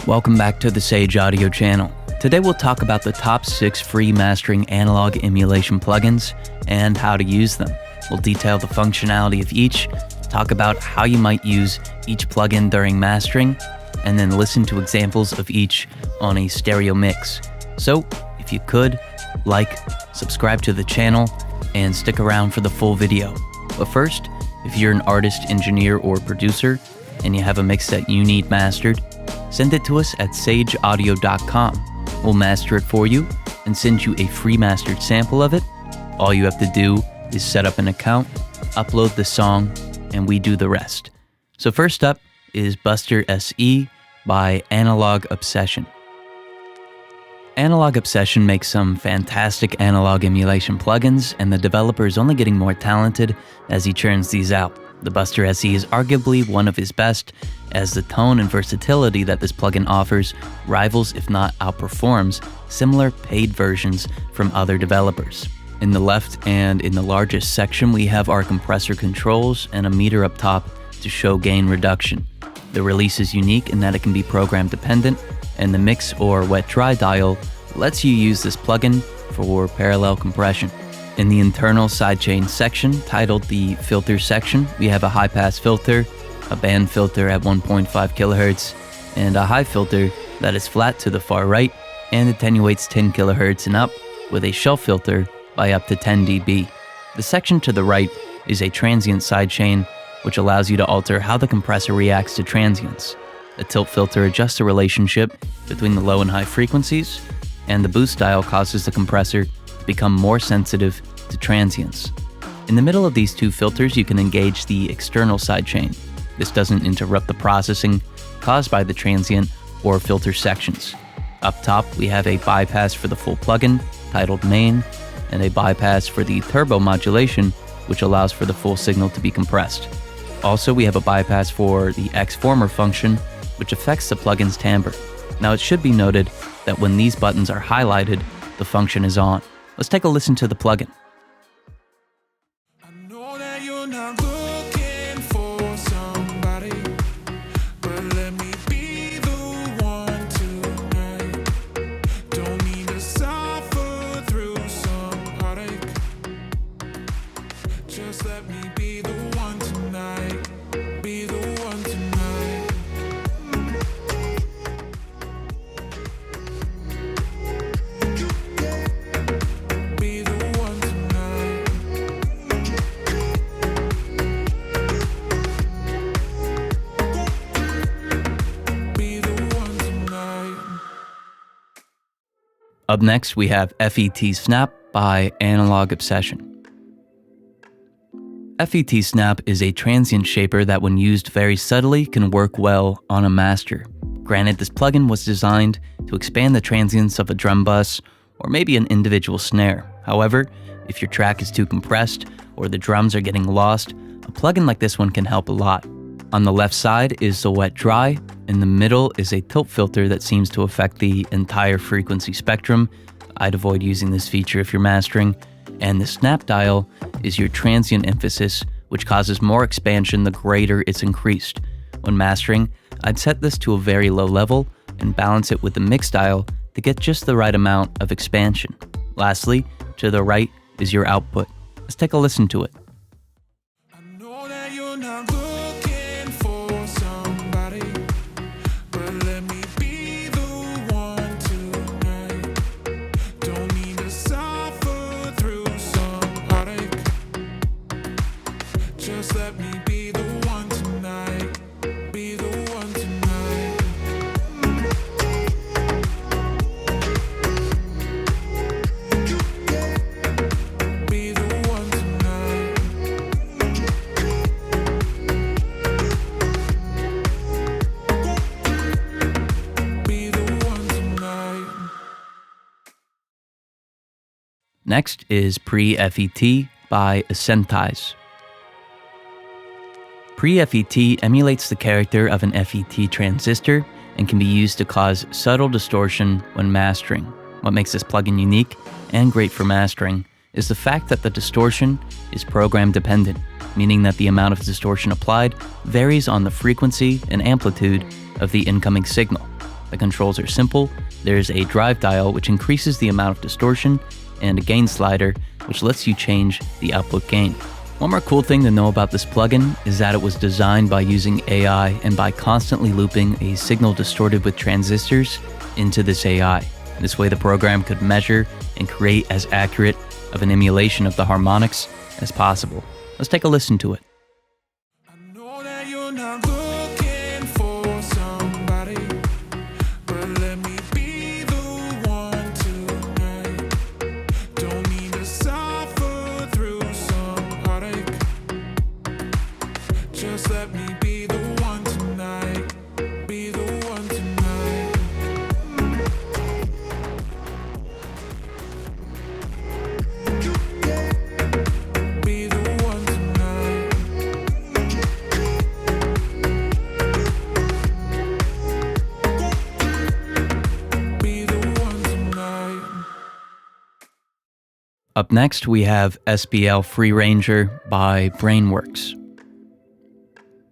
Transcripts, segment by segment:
Welcome back to the Sage Audio channel. Today we'll talk about the top 6 free mastering analog emulation plugins and how to use them. We'll detail the functionality of each, talk about how you might use each plugin during mastering, and then listen to examples of each on a stereo mix. So, if you could, like, subscribe to the channel, and stick around for the full video. But first, if you're an artist, engineer, or producer, and you have a mix that you need mastered, send it to us at sageaudio.com. We'll master it for you and send you a free mastered sample of it. All you have to do is set up an account, upload the song, and we do the rest. So first up is Buster SE by Analog Obsession. Analog Obsession makes some fantastic analog emulation plugins, and the developer is only getting more talented as he churns these out. The Buster SE is arguably one of his best, as the tone and versatility that this plugin offers rivals, if not outperforms, similar paid versions from other developers. In the left and in the largest section, we have our compressor controls and a meter up top to show gain reduction. The release is unique in that it can be program dependent, and the mix or wet-dry dial lets you use this plugin for parallel compression. In the internal sidechain section, titled the filter section, we have a high-pass filter, a band filter at 1.5 kHz, and a high filter that is flat to the far right and attenuates 10 kHz and up with a shelf filter by up to 10 dB. The section to the right is a transient sidechain, which allows you to alter how the compressor reacts to transients. The tilt filter adjusts the relationship between the low and high frequencies, and the boost dial causes the compressor to become more sensitive to transients. In the middle of these two filters, you can engage the external sidechain. This doesn't interrupt the processing caused by the transient or filter sections. Up top, we have a bypass for the full plugin, titled Main, and a bypass for the turbo modulation, which allows for the full signal to be compressed. Also, we have a bypass for the X-Former function, which affects the plugin's timbre. Now, it should be noted that when these buttons are highlighted, the function is on. Let's take a listen to the plugin. I know that you're not looking for somebody, but let me be the one tonight. Don't need to suffer through some heartache. Just let me be the one tonight. Be the one tonight. Be the one tonight. Be the one tonight. Up next, we have FET Snap by Analog Obsession. FET Snap is a transient shaper that, when used very subtly, can work well on a master. Granted, this plugin was designed to expand the transients of a drum bus or maybe an individual snare. However, if your track is too compressed or the drums are getting lost, a plugin like this one can help a lot. On the left side is the wet-dry. In the middle is a tilt filter that seems to affect the entire frequency spectrum. I'd avoid using this feature if you're mastering. And the snap dial is your transient emphasis, which causes more expansion the greater it's increased. When mastering, I'd set this to a very low level and balance it with the mix dial to get just the right amount of expansion. Lastly, to the right is your output. Let's take a listen to it. I know that you're not looking for somebody, but let me be the one tonight. Don't need to suffer through some heartache. Just let me be the one tonight. Be the one tonight. Be the one tonight. Be the one tonight. Next is Pre-FET by Accentize. Pre-FET emulates the character of an FET transistor and can be used to cause subtle distortion when mastering. What makes this plugin unique and great for mastering is the fact that the distortion is program dependent, meaning that the amount of distortion applied varies on the frequency and amplitude of the incoming signal. The controls are simple. There's a drive dial, which increases the amount of distortion, and a gain slider, which lets you change the output gain. One more cool thing to know about this plugin is that it was designed by using AI and by constantly looping a signal distorted with transistors into this AI. This way the program could measure and create as accurate of an emulation of the harmonics as possible. Let's take a listen to it. I know that you're not looking for somebody, but let me be the one tonight. Don't need to suffer through some heartache. Just let me be the one tonight. Be the one tonight. Be the one tonight. Be the one tonight. Up next, we have SBL Free Ranger by Brainworks.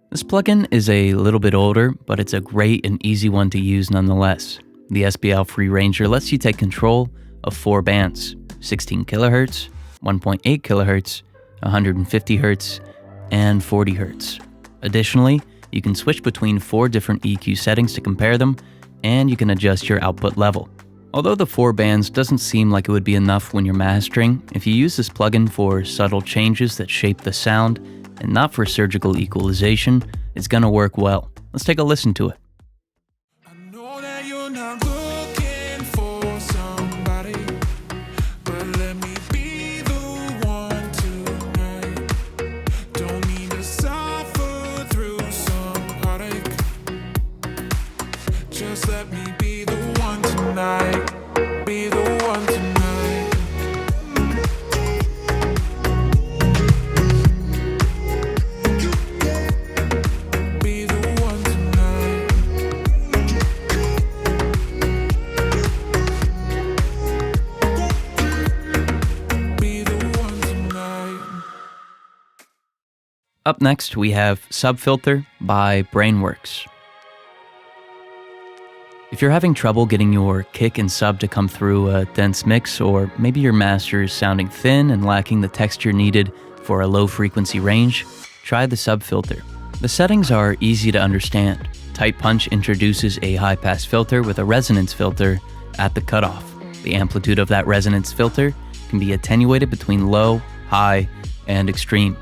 This plugin is a little bit older, but it's a great and easy one to use nonetheless. The SBL Free Ranger lets you take control of 4 bands: 16 kHz, 1.8 kHz, 150 Hz, and 40 Hz. Additionally, you can switch between 4 different EQ settings to compare them, and you can adjust your output level. Although the 4 bands doesn't seem like it would be enough when you're mastering, if you use this plugin for subtle changes that shape the sound and not for surgical equalization, it's gonna work well. Let's take a listen to it. I know that you're not looking for somebody, but let me be the one tonight. Don't need to suffer through some heartache. Just let me be the one tonight. Be the one tonight. Be the one tonight. Be the one tonight. Up next, we have Subfilter by Brainworks. If you're having trouble getting your kick and sub to come through a dense mix, or maybe your master is sounding thin and lacking the texture needed for a low frequency range, try the subfilter. The settings are easy to understand. Tight Punch introduces a high pass filter with a resonance filter at the cutoff. The amplitude of that resonance filter can be attenuated between low, high, and extreme.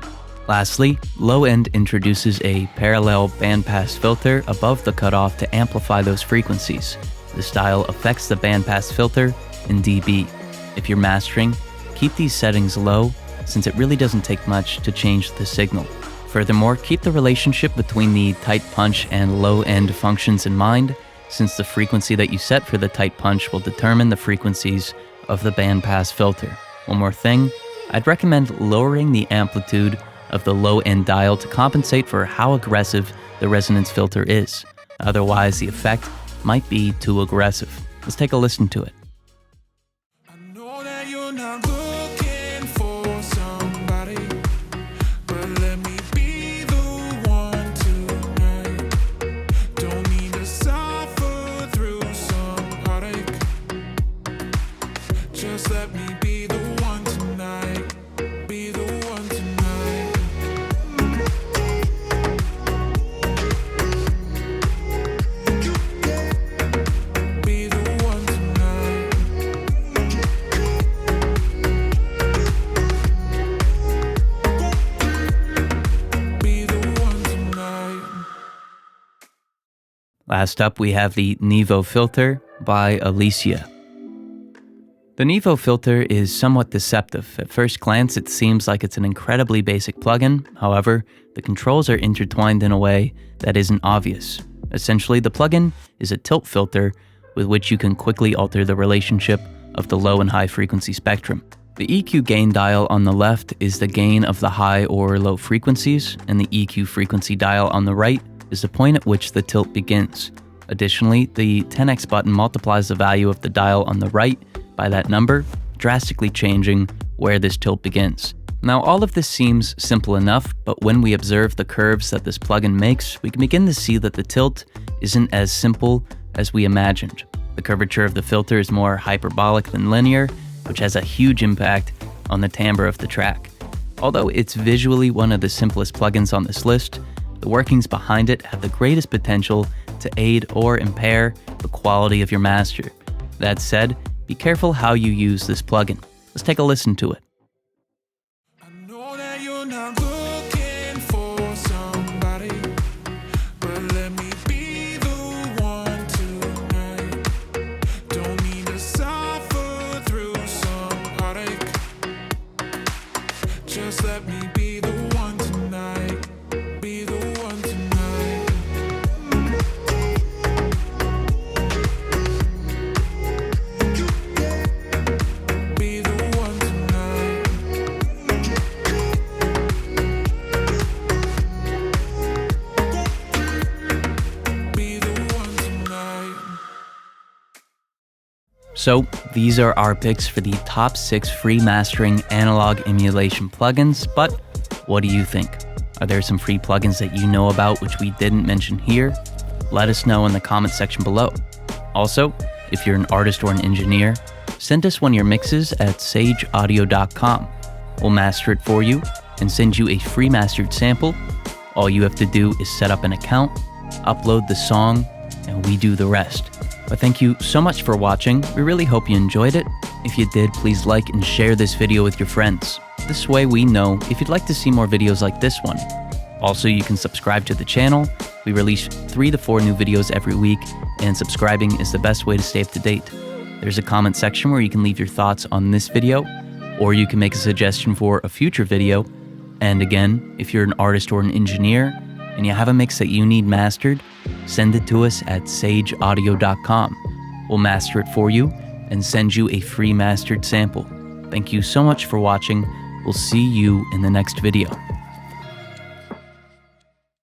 Lastly, Low End introduces a parallel bandpass filter above the cutoff to amplify those frequencies. This dial affects the bandpass filter in dB. If you're mastering, keep these settings low since it really doesn't take much to change the signal. Furthermore, keep the relationship between the tight punch and low end functions in mind, since the frequency that you set for the tight punch will determine the frequencies of the bandpass filter. One more thing, I'd recommend lowering the amplitude of the low end dial to compensate for how aggressive the resonance filter is. Otherwise, the effect might be too aggressive. Let's take a listen to it. I know that you're not looking for somebody, but let me be the one tonight. Don't need to suffer through some heartache. Just let me be the one tonight. Be the one tonight. Be the one tonight. Be the one tonight. Last up, we have the Nevo filter by Alicia. The Nevo filter is somewhat deceptive. At first glance, it seems like it's an incredibly basic plugin. However, the controls are intertwined in a way that isn't obvious. Essentially, the plugin is a tilt filter with which you can quickly alter the relationship of the low and high frequency spectrum. The EQ gain dial on the left is the gain of the high or low frequencies, and the EQ frequency dial on the right is the point at which the tilt begins. Additionally, the 10x button multiplies the value of the dial on the right by that number, drastically changing where this tilt begins. Now, all of this seems simple enough, but when we observe the curves that this plugin makes, we can begin to see that the tilt isn't as simple as we imagined. The curvature of the filter is more hyperbolic than linear, which has a huge impact on the timbre of the track. Although it's visually one of the simplest plugins on this list, the workings behind it have the greatest potential to aid or impair the quality of your master. That said, be careful how you use this plugin. Let's take a listen to it. I know that you're not looking for somebody, but let me be the one tonight. Don't need to suffer through some heartache. Just let me be the one tonight. Be the one tonight. Be the one tonight. Be the one tonight. So, these are our picks for the top 6 free mastering analog emulation plugins, but what do you think? Are there some free plugins that you know about which we didn't mention here? Let us know in the comment section below. Also, if you're an artist or an engineer, send us one of your mixes at sageaudio.com. We'll master it for you and send you a free mastered sample. All you have to do is set up an account, upload the song, and we do the rest. But thank you so much for watching. We really hope you enjoyed it. If you did, please like and share this video with your friends. This way we know if you'd like to see more videos like this one. Also, you can subscribe to the channel. We release 3 to 4 new videos every week, and subscribing is the best way to stay up to date. There's a comment section where you can leave your thoughts on this video, or you can make a suggestion for a future video. And again, if you're an artist or an engineer, and you have a mix that you need mastered, send it to us at sageaudio.com. We'll master it for you and send you a free mastered sample. Thank you so much for watching. We'll see you in the next video.